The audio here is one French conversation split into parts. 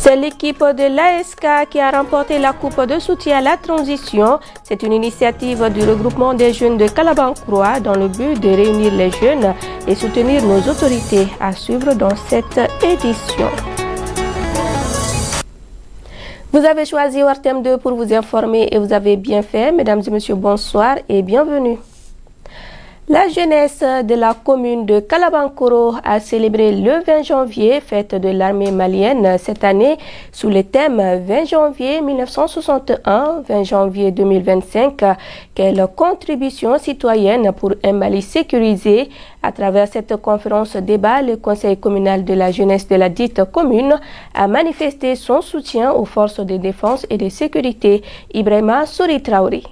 C'est l'équipe de l'ASK qui a remporté la Coupe de soutien à la transition. C'est une initiative du regroupement des jeunes de Kalabankouroua dans le but de réunir les jeunes et soutenir nos autorités. À suivre dans cette édition. Vous avez choisi Wartem 2 pour vous informer et vous avez bien fait. Mesdames et messieurs, bonsoir et bienvenue. La jeunesse de la commune de Kalabankouroua a célébré le 20 janvier, fête de l'armée malienne, cette année sous le thème 20 janvier 1961, 20 janvier 2025, quelle contribution citoyenne pour un Mali sécurisé. À travers cette conférence débat, le conseil communal de la jeunesse de la dite commune a manifesté son soutien aux forces de défense et de sécurité. Ibrahima Souri Traoré.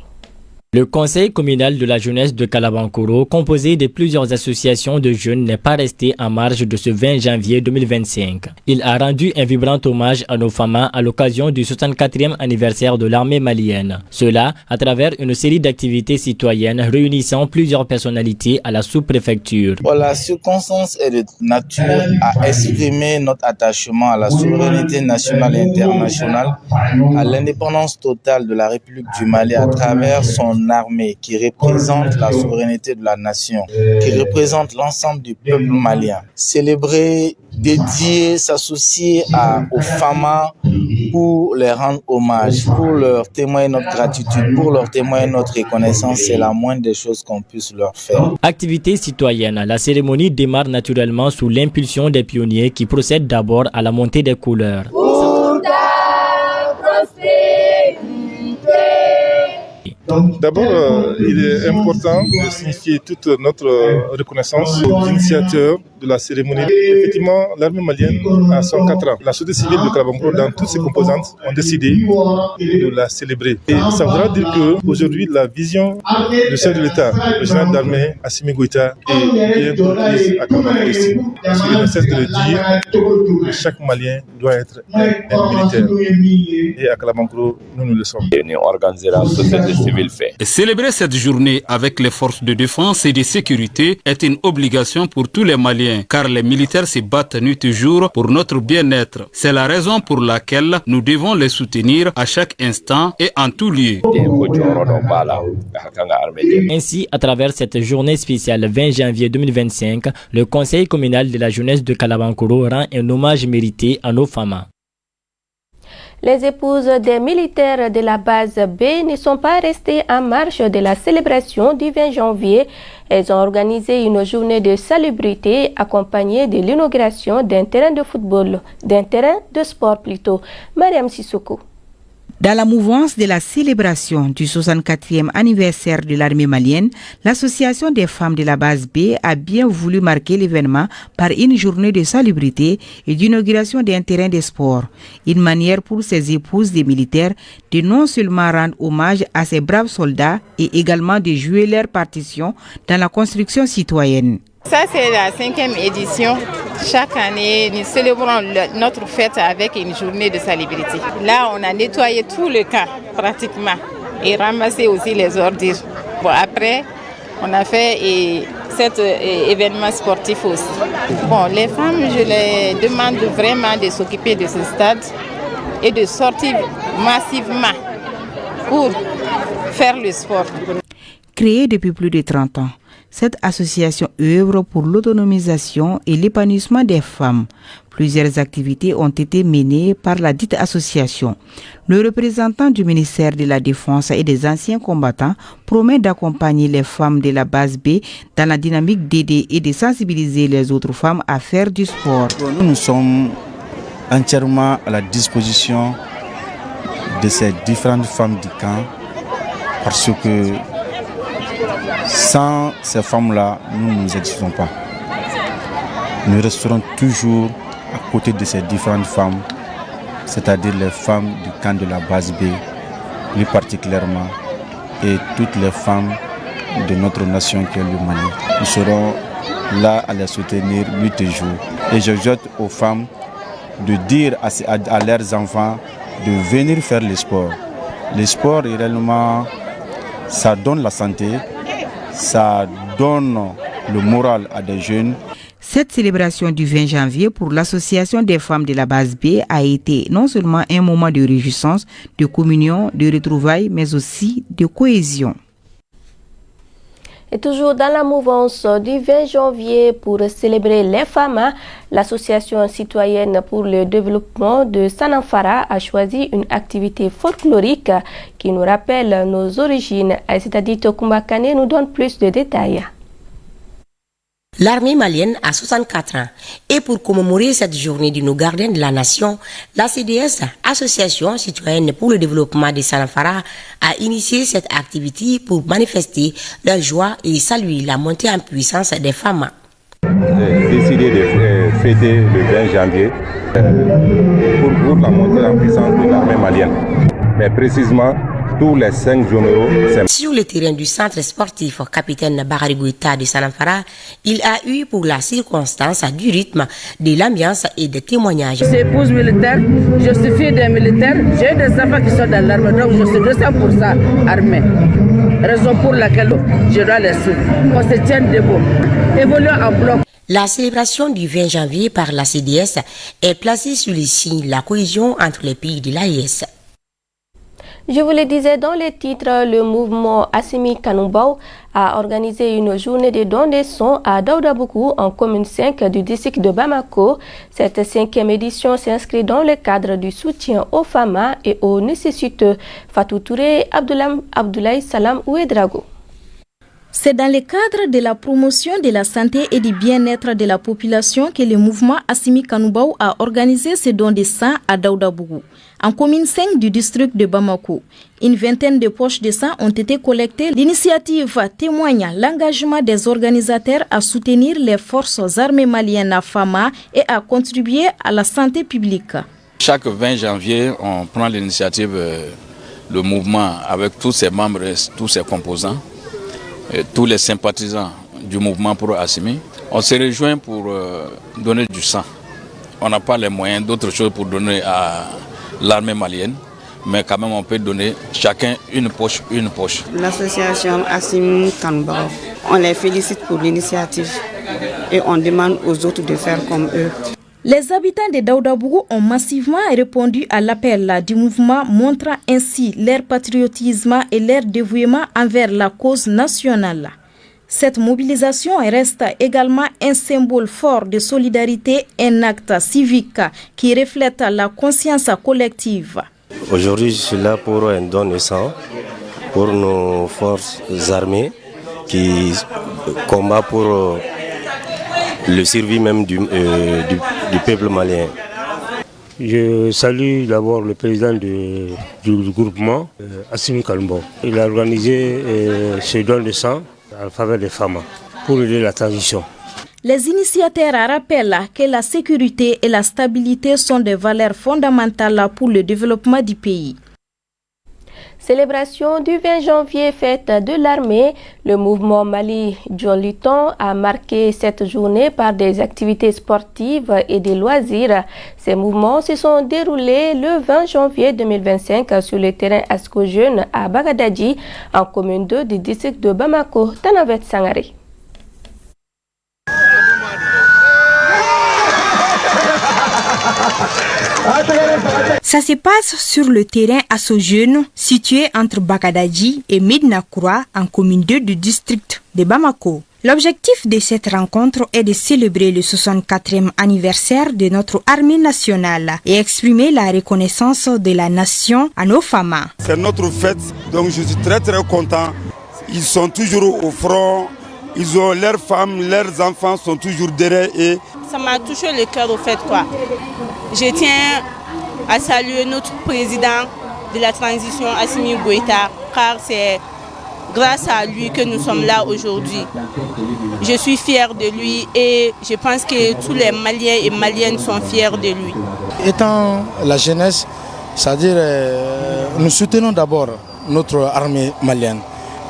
Le conseil communal de la jeunesse de Kalabankouroua, composé de plusieurs associations de jeunes, n'est pas resté en marge de ce 20 janvier 2025. Il a rendu un vibrant hommage à nos femmes à l'occasion du 64e anniversaire de l'armée malienne. Cela à travers une série d'activités citoyennes réunissant plusieurs personnalités à la sous-préfecture. La circonstance est de nature à exprimer notre attachement à la souveraineté nationale et internationale, à l'indépendance totale de la République du Mali à travers son armée qui représente la souveraineté de la nation, qui représente l'ensemble du peuple malien. Célébrer, dédier, s'associer aux femmes pour les rendre hommage, pour leur témoigner notre gratitude, pour leur témoigner notre reconnaissance, c'est la moindre des choses qu'on puisse leur faire. Activité citoyenne, la cérémonie démarre naturellement sous l'impulsion des pionniers qui procèdent d'abord à la montée des couleurs. D'abord, il est important de signifier toute notre reconnaissance aux initiateurs de la cérémonie. Effectivement, l'armée malienne a 104 ans. La société civile de Kalabankouroua, dans toutes ses composantes, ont décidé de la célébrer. Et ça voudra dire qu'aujourd'hui, la vision du chef de l'État, le général d'armée Assimi Goïta, est bien comprise à Kalabankouroua ici. Parce qu'il ne cesse de le dire que chaque Malien doit être un militaire. Et à Kalabankouroua, nous le sommes. Et nous organisons la société civile fait. Célébrer cette journée avec les forces de défense et de sécurité est une obligation pour tous les Maliens, car les militaires se battent nuit et jour pour notre bien-être. C'est la raison pour laquelle nous devons les soutenir à chaque instant et en tout lieu. Ainsi, à travers cette journée spéciale 20 janvier 2025, le conseil communal de la jeunesse de Kalabankouroua rend un hommage mérité à nos femmes. Les épouses des militaires de la base B ne sont pas restées en marge de la célébration du 20 janvier. Elles ont organisé une journée de salubrité accompagnée de l'inauguration d'un terrain de football, d'un terrain de sport plutôt. Mariam Sissoko. Dans la mouvance de la célébration du 64e anniversaire de l'armée malienne, l'association des femmes de la base B a bien voulu marquer l'événement par une journée de salubrité et d'inauguration d'un terrain de sport. Une manière pour ces épouses des militaires de non seulement rendre hommage à ces braves soldats et également de jouer leur partition dans la construction citoyenne. Ça, c'est la 5e édition. Chaque année, nous célébrons notre fête avec une journée de salubrité. Là, on a nettoyé tout le camp, pratiquement, et ramassé aussi les ordures. Bon, après, on a fait cet événement sportif aussi. Bon, les femmes, je les demande vraiment de s'occuper de ce stade et de sortir massivement pour faire le sport. Créée depuis plus de 30 ans, cette association œuvre pour l'autonomisation et l'épanouissement des femmes. Plusieurs activités ont été menées par la dite association. Le représentant du ministère de la Défense et des anciens combattants promet d'accompagner les femmes de la base B dans la dynamique d'aider et de sensibiliser les autres femmes à faire du sport. Nous sommes entièrement à la disposition de ces différentes femmes du camp parce que sans ces femmes-là, nous n'existons pas. Nous resterons toujours à côté de ces différentes femmes, c'est-à-dire les femmes du camp de la base B, plus particulièrement, et toutes les femmes de notre nation qui est le Mali. Nous serons là à les soutenir nuit et jour. Et je jette aux femmes de dire à leurs enfants de venir faire le sport. Le sport, réellement, ça donne la santé, ça donne le moral à des jeunes. Cette célébration du 20 janvier pour l'association des femmes de la base B a été non seulement un moment de réjouissance, de communion, de retrouvailles, mais aussi de cohésion. Et toujours dans la mouvance du 20 janvier pour célébrer les femmes, l'association citoyenne pour le développement de Sananfara a choisi une activité folklorique qui nous rappelle nos origines. Aïsitadi Tokumbakane nous donne plus de détails. L'armée malienne a 64 ans et pour commémorer cette journée du nos gardiens de la nation, la CDS, Association citoyenne pour le développement de Sananfara, a initié cette activité pour manifester leur joie et saluer la montée en puissance des femmes. J'ai décidé de fêter le 20 janvier pour la montée en puissance de l'armée malienne, mais précisément tous les 5 généraux. Sur le terrain du centre sportif capitaine Bakary Goïta de Sananfara, il a eu pour la circonstance du rythme, de l'ambiance et des témoignages. Je suis épouse militaire, je suis fille des militaires, j'ai des enfants qui sont dans l'armée, donc je suis 200% armée. Raison pour laquelle je dois les suivre. On se tient debout, évoluons en bloc. La célébration du 20 janvier par la CDS est placée sur le signe de la cohésion entre les pays de l'AES. Je vous le disais dans les titres, le mouvement Assimi Kanoumbao a organisé une journée de dons de sons à Daoudabougou en commune 5 du district de Bamako. Cette 5e édition s'inscrit dans le cadre du soutien aux femmes et aux nécessiteux. Fatou Touré, Abdoulaye Salam Ouedrago. C'est dans le cadre de la promotion de la santé et du bien-être de la population que le mouvement Assimi Kanoumbao a organisé ce don de sang à Daoudabougou, en commune 5 du district de Bamako. Une vingtaine de poches de sang ont été collectées. L'initiative témoigne l'engagement des organisateurs à soutenir les forces armées maliennes à Fama et à contribuer à la santé publique. Chaque 20 janvier, on prend l'initiative, le mouvement avec tous ses membres et tous ses composants, et tous les sympathisants du mouvement pour Assimi. On se rejoint pour donner du sang. On n'a pas les moyens d'autre chose pour donner à l'armée malienne, mais quand même on peut donner chacun une poche. L'association Assimi Kanoumbao, on les félicite pour l'initiative et on demande aux autres de faire comme eux. Les habitants de Daoudabougou ont massivement répondu à l'appel du mouvement, montrant ainsi leur patriotisme et leur dévouement envers la cause nationale. Cette mobilisation reste également un symbole fort de solidarité, un acte civique qui reflète la conscience collective. Aujourd'hui, je suis là pour un don de sang pour nos forces armées qui combattent pour le survie même du peuple malien. Je salue d'abord le président du groupement, Assimi Kanoumbao. Il a organisé ce don de sang en faveur des femmes pour aider la transition. Les initiateurs rappellent que la sécurité et la stabilité sont des valeurs fondamentales pour le développement du pays. Célébration du 20 janvier, fête de l'armée. Le mouvement Mali Joliton a marqué cette journée par des activités sportives et des loisirs. Ces mouvements se sont déroulés le 20 janvier 2025 sur le terrain Asko Jeune à Bagadadji, en commune 2 du district de Bamako, Tanavet Sangare. Ça se passe sur le terrain Asko Jeune, situé entre Bagadadji et Medina Koura, en commune 2 du district de Bamako. L'objectif de cette rencontre est de célébrer le 64e anniversaire de notre armée nationale et exprimer la reconnaissance de la nation à nos femmes. C'est notre fête, donc je suis très content. Ils sont toujours au front, ils ont leurs femmes, leurs enfants sont toujours derrière eux. Ça m'a touché le cœur au fait quoi. Je tiens à saluer notre président de la transition, Assimi Goïta, car c'est grâce à lui que nous sommes là aujourd'hui. Je suis fière de lui et je pense que tous les Maliens et Maliennes sont fiers de lui. Étant la jeunesse, c'est-à-dire nous soutenons d'abord notre armée malienne.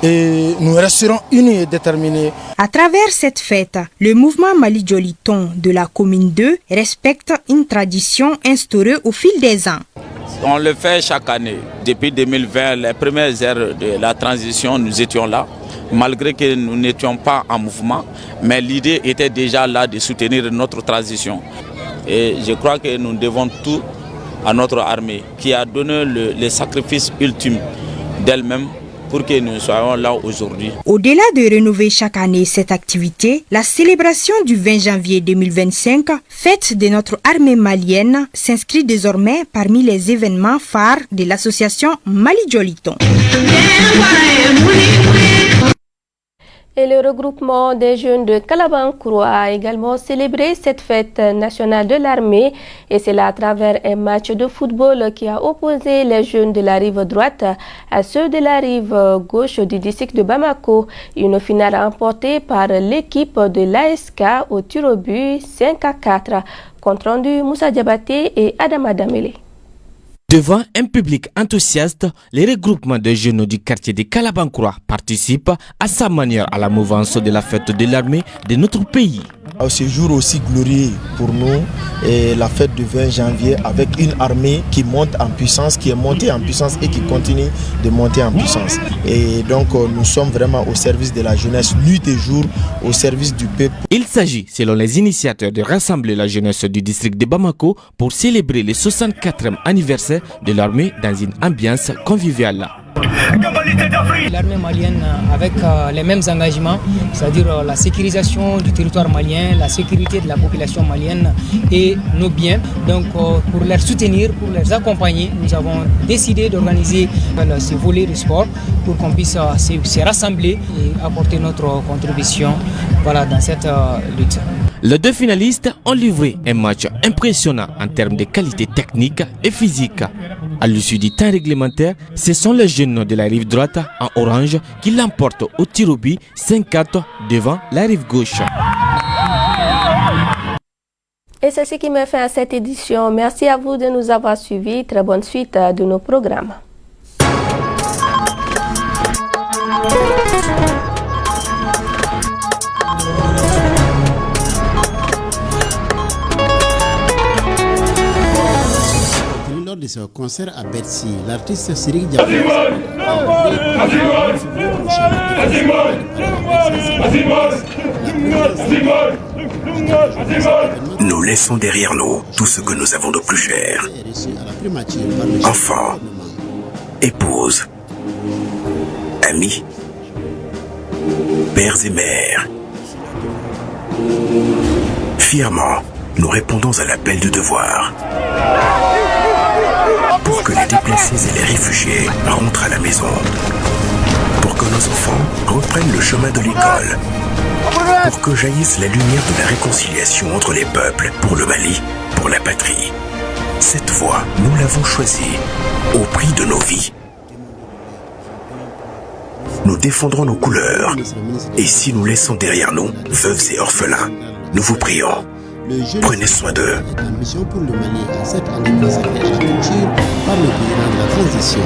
Et nous resterons unis et déterminés. À travers cette fête, le mouvement Mali Joliton de la commune 2 respecte une tradition instaurée au fil des ans. On le fait chaque année. Depuis 2020, les premières heures de la transition, nous étions là. Malgré que nous n'étions pas en mouvement, mais l'idée était déjà là de soutenir notre transition. Et je crois que nous devons tout à notre armée qui a donné le sacrifice ultime d'elle-même pour que nous soyons là aujourd'hui. Au-delà de rénover chaque année cette activité, la célébration du 20 janvier 2025, fête de notre armée malienne, s'inscrit désormais parmi les événements phares de l'association Mali Joliton. Et le regroupement des jeunes de Kalabankouro a également célébré cette fête nationale de l'armée, et c'est là à travers un match de football qui a opposé les jeunes de la rive droite à ceux de la rive gauche du district de Bamako. Une finale remportée par l'équipe de l'ASK au tir au but 5-4. Compte rendu Moussa Diabaté et Adama Damele. Devant un public enthousiaste, les regroupements de jeunes du quartier de Kalabankouro participent à sa manière à la mouvance de la fête de l'armée de notre pays. Ce jour aussi glorieux pour nous, et la fête du 20 janvier avec une armée qui monte en puissance, qui est montée en puissance et qui continue de monter en puissance. Et donc nous sommes vraiment au service de la jeunesse, nuit et jour, au service du peuple. Il s'agit, selon les initiateurs, de rassembler la jeunesse du district de Bamako pour célébrer le 64e anniversaire de l'armée dans une ambiance conviviale. L'armée malienne avec les mêmes engagements, c'est-à-dire la sécurisation du territoire malien, la sécurité de la population malienne et nos biens. Donc pour les soutenir, pour les accompagner, nous avons décidé d'organiser ce volet de sport pour qu'on puisse se rassembler et apporter notre contribution dans cette lutte. Les deux finalistes ont livré un match impressionnant en termes de qualité technique et physique. À l'issue du temps réglementaire, ce sont les jeunes de la rive droite en orange qui l'emportent au tir au but 5-4 devant la rive gauche. Et c'est ce qui met fin à cette édition. Merci à vous de nous avoir suivis. Très bonne suite de nos programmes. Lors de ce concert à Bercy, l'artiste Cyril Diaby nous laissons derrière nous tout ce que nous avons de plus cher. Enfants, épouses, amis, pères et mères. Fièrement, nous répondons à l'appel du devoir. Pour que les déplacés et les réfugiés rentrent à la maison. Pour que nos enfants reprennent le chemin de l'école. Pour que jaillisse la lumière de la réconciliation entre les peuples, pour le Mali, pour la patrie. Cette voie, nous l'avons choisie, au prix de nos vies. Nous défendrons nos couleurs. Et si nous laissons derrière nous, veuves et orphelins, nous vous prions. Prenez soin d'eux. La mission pour le Mali en cette année consacrée à la culture par le président de la transition.